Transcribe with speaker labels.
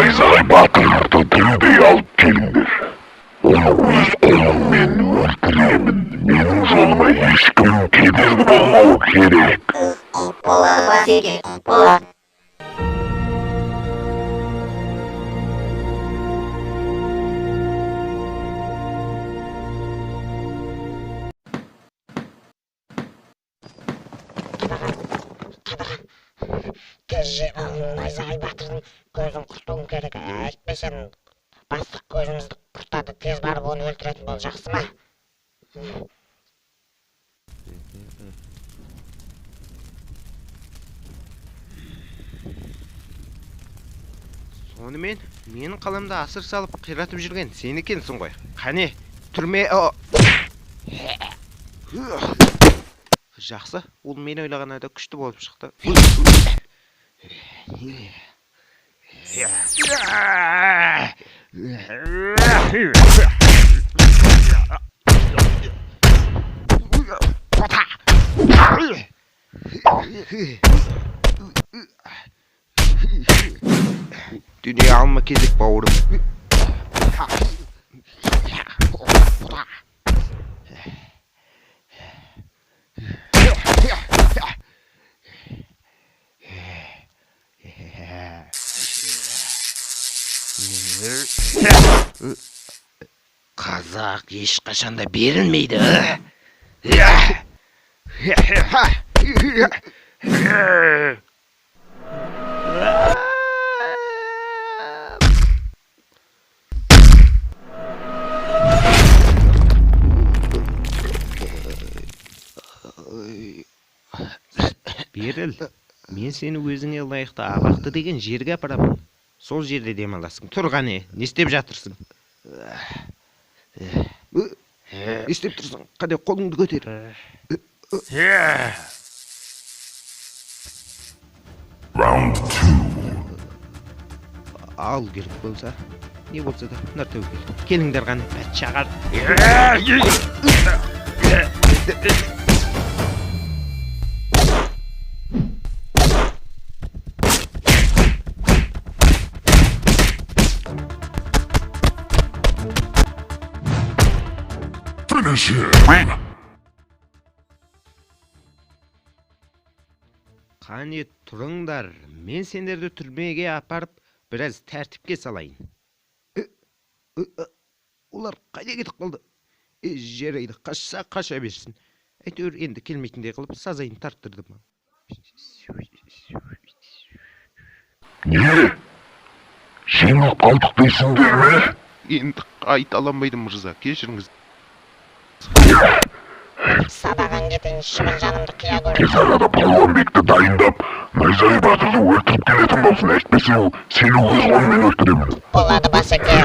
Speaker 1: Найзағай батырды тірідей алып келіңдер. Оны өз қолыммен өлтіремін. Менің жолыма ешкім кедергі болмауы керек.
Speaker 2: Болады басеке, болады. Найзағай батырдың көзін құртуым керек. Әйтпесем бастық көзімізді құртады. Тез барып оны өлтіретін бол, жақсы ма?
Speaker 3: Сонымен менің қаламда асыр салып қиратып жүрген сен екенсің ғой. Қане, түрме... Жақсы, ол мен ойлағаннан да күшті болып шықты. Dünya alma кезек бауырым. Қазақ ешқашанда берілмейді. Беріл, мен сені өзіңе лайықты абақты деген жерге апарамын. Сол жерде демаласың. Тұрғане, не істеп жатырсың? Не істеп тұрсың? Қане, қолыңды көтер.
Speaker 1: Round 2.
Speaker 3: Ал керек болса, не болса да, нар тәуекел. Келіңдер ғана, пәтшағар.
Speaker 1: Finish him.
Speaker 3: Қане тұрыңдар, мен сендерді түрмеге апарып, біраз тәртіпке салайын. Олар қайда кетіп қалды? Жерейді қашса қаша берсін. Әйтеуір енді келмейтіндей қылып сазайын тарттырдым.
Speaker 1: Не? Жеңіп қалдық дейсіңдер ме?
Speaker 3: Енді қайта аламайды мырза, кешіріңіз.
Speaker 2: Садаған кетен шыбын жанымды қия көріп.
Speaker 1: Тез арада палуанбекті дайындап, Найзағай батырды өлтіріп келетін болсын. Әйтпесе ол сені өз қолыммен өлтіремін.
Speaker 2: Болады басеке.